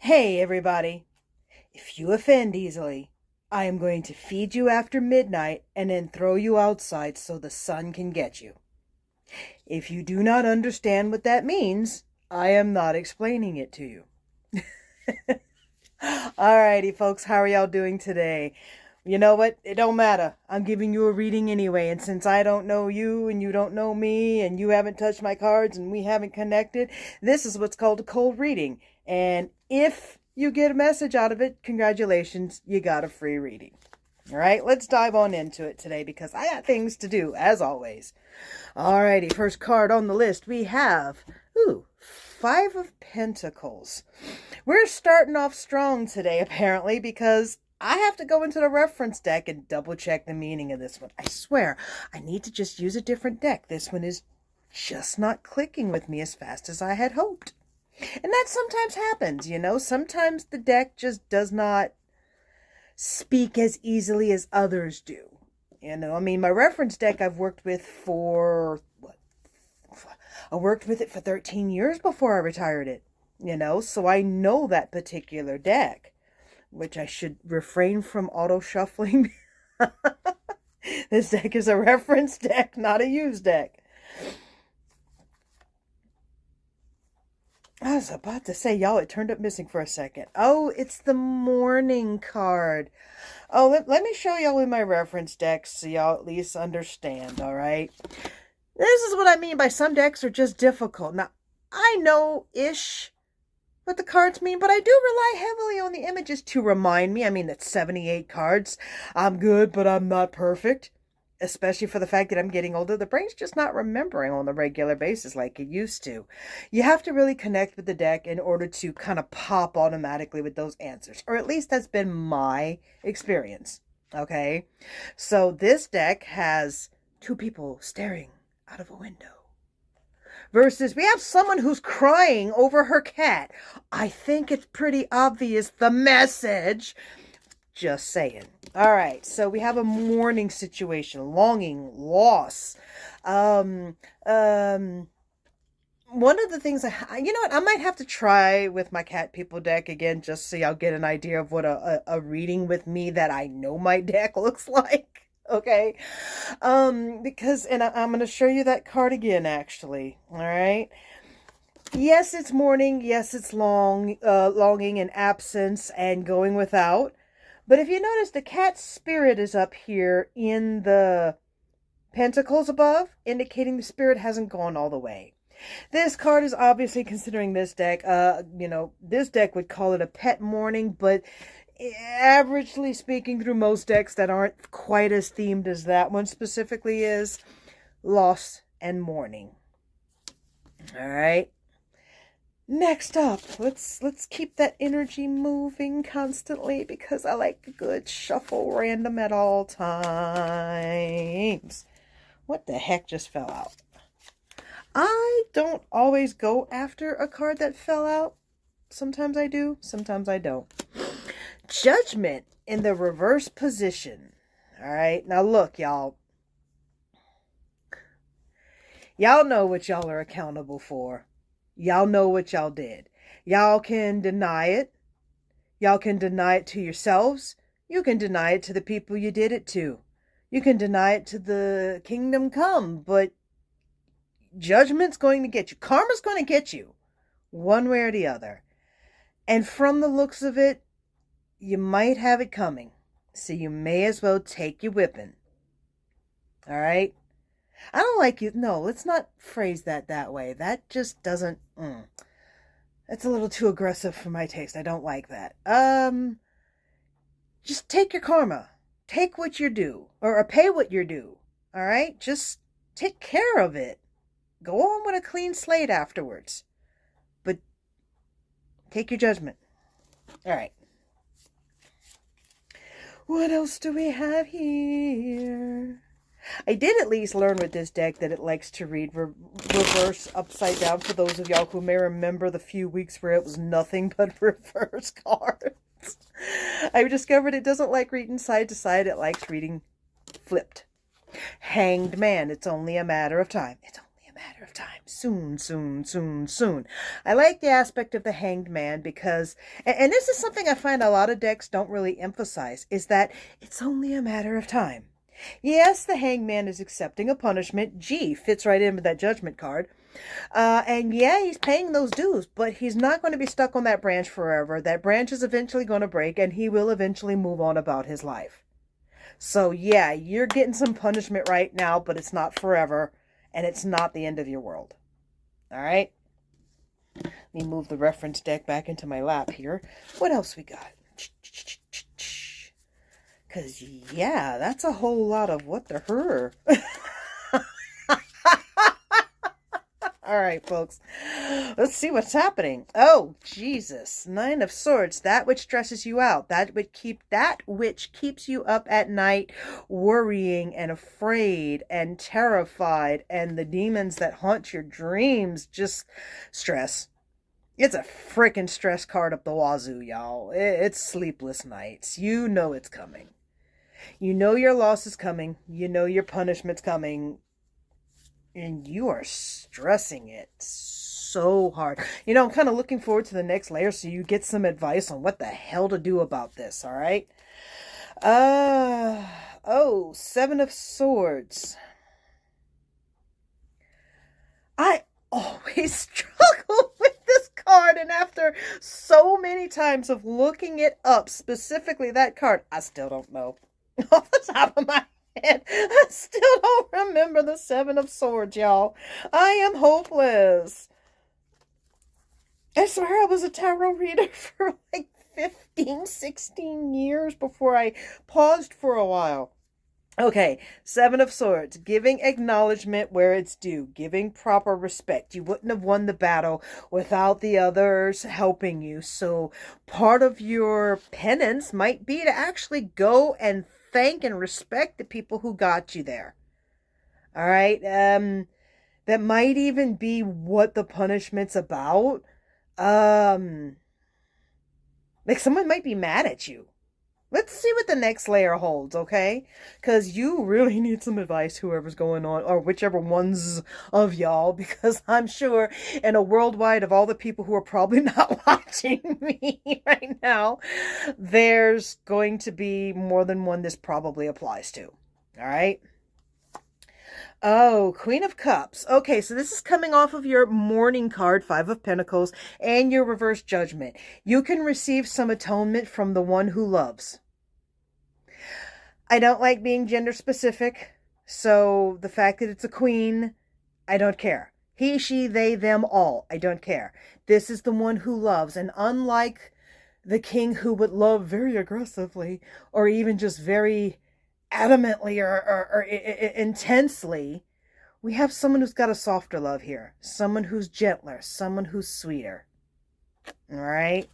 Hey, everybody. If you offend easily, I am going to feed you after midnight and then throw you outside so the sun can get you. If you do not understand what that means, I am not explaining it to you. Alrighty, folks, how are y'all doing today? You know what? It don't matter. I'm giving you a reading anyway, and since I don't know you and you don't know me and you haven't touched my cards and we haven't connected, this is what's called a cold reading. And if you get a message out of it, congratulations, you got a free reading. All right, let's dive on into it today because I got things to do, as always. Alrighty, first card on the list, we have, Five of Pentacles. We're starting off strong today, apparently, because I have to go into the reference deck and double check the meaning of this one. I swear, I need to just use a different deck. This one is just not clicking with me as fast as I had hoped. And that sometimes happens, you know. Sometimes the deck just does not speak as easily as others do. You know, I mean, my reference deck I've worked with for, I worked with it for 13 years before I retired it, you know. So I know that particular deck, which I should refrain from auto-shuffling. This deck is a reference deck, not a used deck. I was about to say, y'all, it turned up missing for a second. Oh, it's the morning card. Oh, let me show y'all in my reference deck so y'all at least understand, all right? This is what I mean by some decks are just difficult. Now, I know-ish what the cards mean, but I do rely heavily on the images to remind me. I mean, that's 78 cards. I'm good, but I'm not perfect. Especially for the fact that I'm getting older. The brain's just not remembering on a regular basis like it used to. You have to really connect with the deck in order to kind of pop automatically with those answers. Or at least that's been my experience. Okay? So this deck has two people staring out of a window. Versus we have someone who's crying over her cat. I think it's pretty obvious the message. Just saying. All right, so we have a mourning situation, longing, loss. One of the things you know what, I might have to try with my cat people deck again, just so y'all get an idea of what a reading with me that I know my deck looks like. Okay, because, and I'm going to show you that card again, actually. All right. Yes, it's mourning. Yes, it's longing and absence and going without. But if you notice, the cat's spirit is up here in the pentacles above, indicating the spirit hasn't gone all the way. This card is obviously, considering this deck, you know, this deck would call it a pet mourning, but averagely speaking, through most decks that aren't quite as themed as that one specifically is, loss and mourning. All right. Next up, let's keep that energy moving constantly because I like a good shuffle random at all times. What the heck just fell out? I don't always go after a card that fell out. Sometimes I do, sometimes I don't. Judgment in the reverse position. All right, now look, y'all. Y'all know what y'all are accountable for. Y'all know what y'all did. Y'all can deny it. Y'all can deny it to yourselves. You can deny it to the people you did it to. You can deny it to the kingdom come, but judgment's going to get you. Karma's going to get you, one way or the other. And from the looks of it, you might have it coming. So you may as well take your whipping. All right? I don't like you. No, let's not phrase that way. That just doesn't. That's a little too aggressive for my taste. I don't like that. Just take your karma. Take what you're due, or pay what you're due. All right? Just take care of it. Go on with a clean slate afterwards. But take your judgment. All right. What else do we have here? I did at least learn with this deck that it likes to read reverse upside down, for those of y'all who may remember the few weeks where it was nothing but reverse cards. I've discovered it doesn't like reading side to side. It likes reading flipped. Hanged Man. It's only a matter of time. It's only a matter of time. Soon, soon, soon, soon. I like the aspect of the Hanged Man because, and this is something I find a lot of decks don't really emphasize, is that it's only a matter of time. Yes, the Hanged Man is accepting a punishment. Gee, fits right in with that Judgment card. And yeah, he's paying those dues, but he's not going to be stuck on that branch forever. That branch is eventually going to break, and he will eventually move on about his life. So yeah, you're getting some punishment right now, but it's not forever, and it's not the end of your world. All right? Let me move the reference deck back into my lap here. What else we got? Because, yeah, that's a whole lot of what the her. All right, folks. Let's see what's happening. Oh, Jesus. Nine of Swords. That which stresses you out. That which keeps you up at night, worrying and afraid and terrified. And the demons that haunt your dreams, just stress. It's a freaking stress card up the wazoo, y'all. It's sleepless nights. You know it's coming. You know your loss is coming. You know your punishment's coming. And you are stressing it so hard. You know, I'm kind of looking forward to the next layer so you get some advice on what the hell to do about this, all right? Oh, Seven of Swords. I always struggle with this card, and after so many times of looking it up, specifically that card, I still don't know. Off the top of my head, I still don't remember the Seven of Swords, y'all. I am hopeless. I swear I was a tarot reader for like 15, 16 years before I paused for a while. Okay, Seven of Swords, giving acknowledgement where it's due, giving proper respect. You wouldn't have won the battle without the others helping you. So part of your penance might be to actually go and thank and respect the people who got you there. All right, that might even be what the punishment's about. Like someone might be mad at you. Let's see what the next layer holds, okay? Because you really need some advice, whoever's going on, or whichever ones of y'all, because I'm sure in a worldwide of all the people who are probably not watching me right now, there's going to be more than one this probably applies to, all right? Oh, Queen of Cups. Okay, so this is coming off of your Mourning card, Five of Pentacles, and your Reverse Judgment. You can receive some atonement from the one who loves. I don't like being gender specific, so the fact that it's a queen, I don't care. He, she, they, them, all, I don't care. This is the one who loves, and unlike the king who would love very aggressively, or even just very adamantly or intensely, we have someone who's got a softer love here. Someone who's gentler, someone who's sweeter. All right?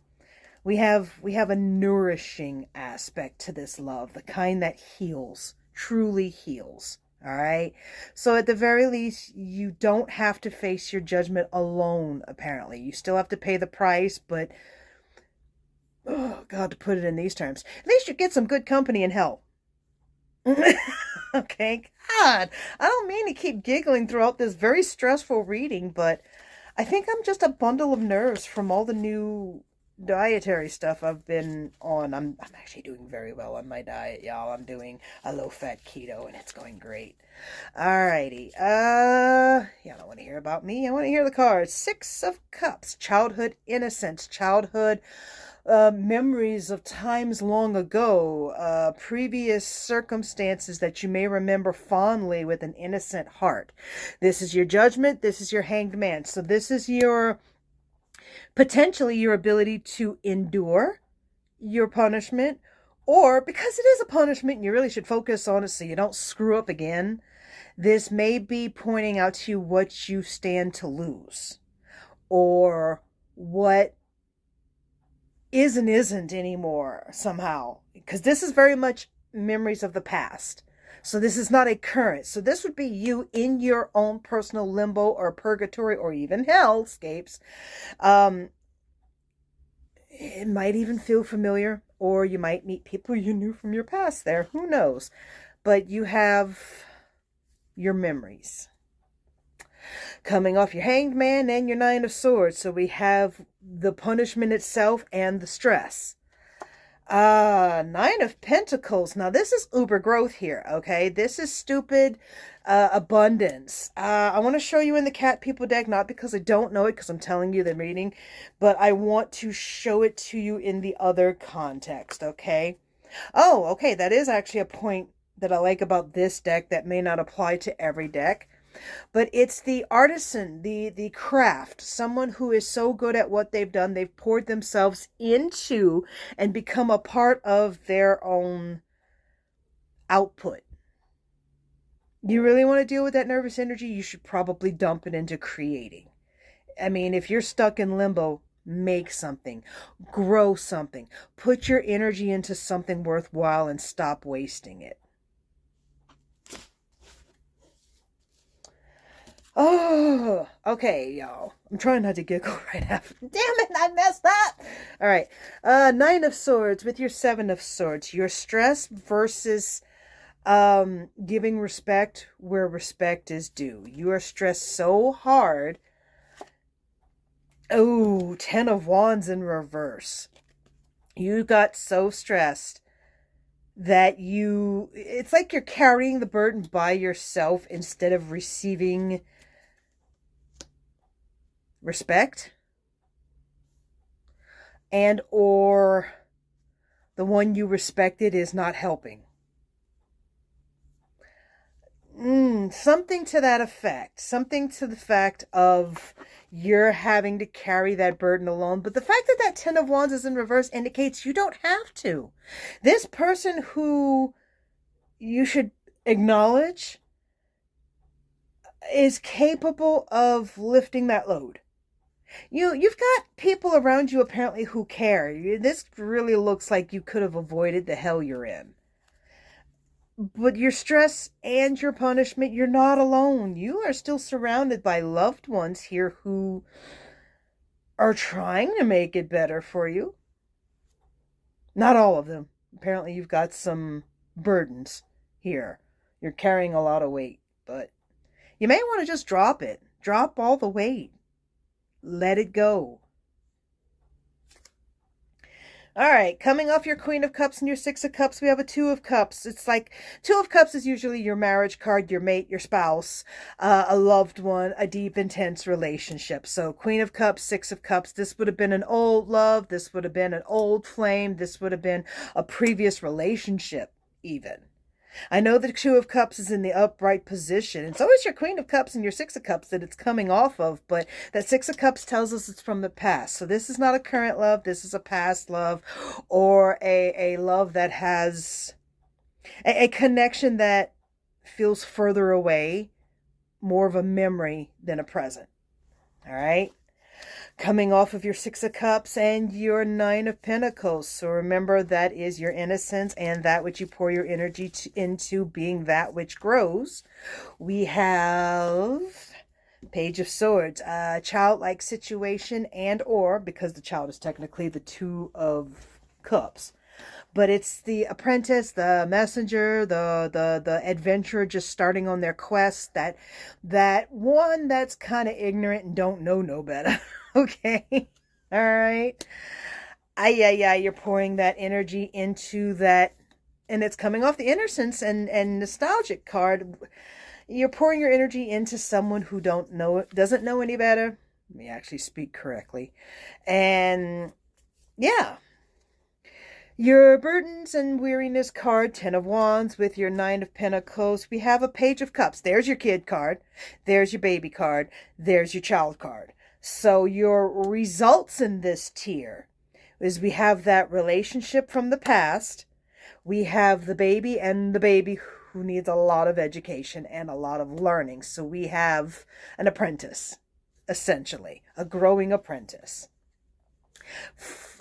We have a nourishing aspect to this love, the kind that heals, truly heals. All right? So at the very least, you don't have to face your judgment alone, apparently. You still have to pay the price, but, oh, God, to put it in these terms, at least you get some good company in hell. Okay, God, I don't mean to keep giggling throughout this very stressful reading, but I think I'm just a bundle of nerves from all the new dietary stuff I've been on. I'm actually doing very well on my diet, y'all. I'm doing a low-fat keto, and it's going great. Alrighty, y'all don't want to hear about me. I want to hear the cards. Six of Cups, childhood innocence, childhood memories of times long ago, previous circumstances that you may remember fondly with an innocent heart. This is your Judgment. This is your Hanged Man. So this is your, potentially your ability to endure your punishment, or because it is a punishment, you really should focus on it so you don't screw up again. This may be pointing out to you what you stand to lose, or what isn't anymore somehow, because this is very much memories of the past. So this is not a current. So this would be you in your own personal limbo or purgatory or even hellscapes. It might even feel familiar, or you might meet people you knew from your past there. Who knows? But you have your memories. Coming off your Hanged Man and your Nine of Swords. So we have the punishment itself and the stress. Nine of Pentacles. Now this is uber growth here, okay? This is stupid abundance. I want to show you in the Cat People deck, not because I don't know it, because I'm telling you the reading, but I want to show it to you in the other context, okay? Oh, okay, that is actually a point that I like about this deck that may not apply to every deck. But it's the artisan, the craft, someone who is so good at what they've done, they've poured themselves into and become a part of their own output. You really want to deal with that nervous energy? You should probably dump it into creating. I mean, if you're stuck in limbo, make something, grow something, put your energy into something worthwhile and stop wasting it. Oh, okay, y'all. I'm trying not to giggle right after. Damn it, I messed up. All right. Nine of Swords with your Seven of Swords. Your stress versus giving respect where respect is due. You are stressed so hard. Oh, Ten of Wands in reverse. You got so stressed that it's like you're carrying the burden by yourself instead of receiving respect, and or the one you respected is not helping. Something to that effect. Something to the fact of you're having to carry that burden alone. But the fact that that Ten of Wands is in reverse indicates you don't have to. This person who you should acknowledge is capable of lifting that load. You've got people around you apparently who care. This really looks like you could have avoided the hell you're in. But your stress and your punishment, you're not alone. You are still surrounded by loved ones here who are trying to make it better for you. Not all of them. Apparently you've got some burdens here. You're carrying a lot of weight, but you may want to just drop it. Drop all the weight. Let it go. All right, coming off your Queen of Cups and your Six of Cups, we have a Two of Cups. It's like Two of Cups is usually your marriage card, your mate, your spouse, a loved one, a deep, intense relationship. So Queen of Cups, Six of Cups, this would have been an old love. This would have been an old flame. This would have been a previous relationship even. I know the Two of Cups is in the upright position. It's always your Queen of Cups and your Six of Cups that it's coming off of, but that Six of Cups tells us it's from the past. So this is not a current love. This is a past love, or a love that has a connection that feels further away, more of a memory than a present. All right? Coming off of your Six of Cups and your Nine of Pentacles. So remember, that is your innocence and that which you pour your energy into being that which grows. We have Page of Swords, a childlike situation, and or, because the child is technically the Two of Cups, but it's the apprentice, the messenger, the adventurer just starting on their quest, that one that's kind of ignorant and don't know no better. Okay. All right. Yeah, you're pouring that energy into that, and it's coming off the innocence and nostalgic card. You're pouring your energy into someone who doesn't know any better. Let me actually speak correctly. And yeah. Your burdens and weariness card, Ten of Wands with your Nine of Pentacles. We have a Page of Cups. There's your kid card. There's your baby card. There's your child card. So your results in this tier is we have that relationship from the past. We have the baby and the baby who needs a lot of education and a lot of learning. So we have an apprentice, essentially, a growing apprentice.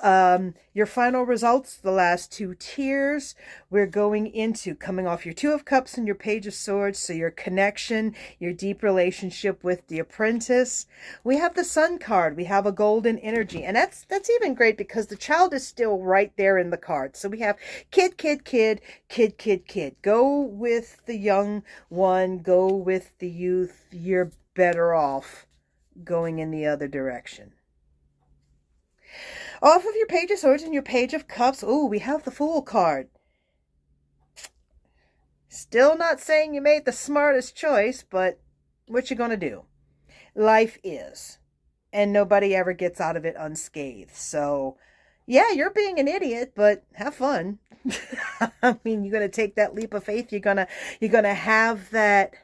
Your final results, the last two tiers, we're going into coming off your Two of Cups and your Page of Swords. So your connection, your deep relationship with the apprentice. We have the Sun card. We have a golden energy, and that's even great because the child is still right there in the card. So we have kid, kid, kid, kid, kid, kid. Go with the young one. Go with the youth. You're better off going in the other direction. Off of your Page of Swords and your Page of Cups, ooh, we have the Fool card. Still not saying you made the smartest choice, but what you gonna do? Life is. And nobody ever gets out of it unscathed. So, yeah, you're being an idiot, but have fun. I mean, you're gonna take that leap of faith. You're gonna have that.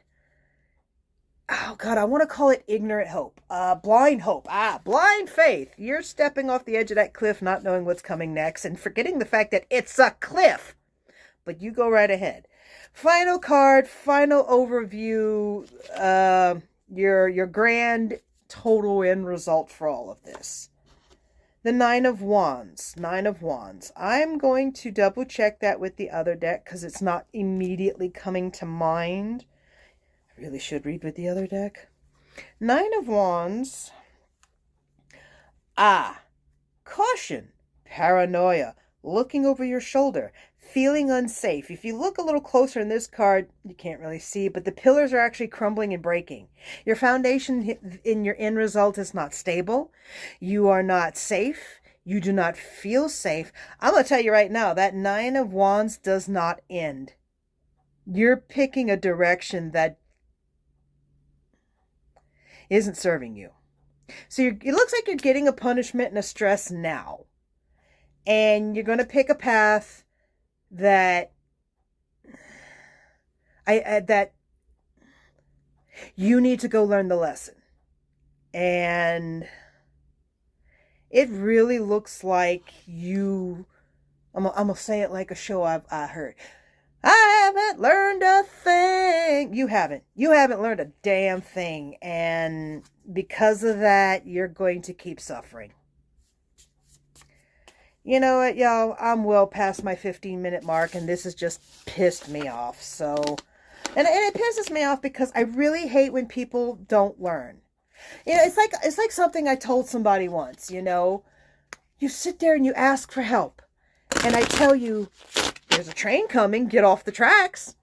Oh God, I want to call it ignorant hope. Blind hope. Blind faith. You're stepping off the edge of that cliff, not knowing what's coming next, and forgetting the fact that it's a cliff. But you go right ahead. Final card, final overview. Your grand total end result for all of this. The Nine of Wands. Nine of Wands. I'm going to double check that with the other deck because it's not immediately coming to mind. I really should read with the other deck. Nine of Wands. Caution, paranoia, looking over your shoulder, feeling unsafe. If you look a little closer in this card, you can't really see, but the pillars are actually crumbling and breaking. Your foundation in your end result is not stable. You are not safe. You do not feel safe. I'm going to tell you right now, that Nine of Wands does not end. You're picking a direction that isn't serving you. So it looks like you're getting a punishment and a stress now. And you're going to pick a path that that you need to go learn the lesson. And it really looks like I'm going to say it like a show I heard. I haven't learned a thing. You haven't learned a damn thing. And because of that, you're going to keep suffering. You know what, y'all? I'm well past my 15-minute mark, and this has just pissed me off. So, and it pisses me off because I really hate when people don't learn. You know, it's like something I told somebody once. You know, you sit there and you ask for help, and I tell you, there's a train coming, get off the tracks.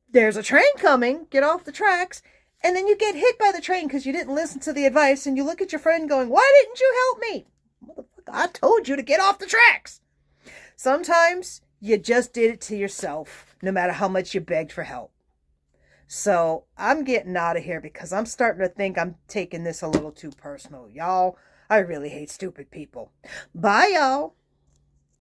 There's a train coming, get off the tracks. And then you get hit by the train because you didn't listen to the advice, and you look at your friend going, why didn't you help me? Motherfucker, I told you to get off the tracks. Sometimes you just did it to yourself, no matter how much you begged for help. So I'm getting out of here because I'm starting to think I'm taking this a little too personal. Y'all, I really hate stupid people. Bye, y'all.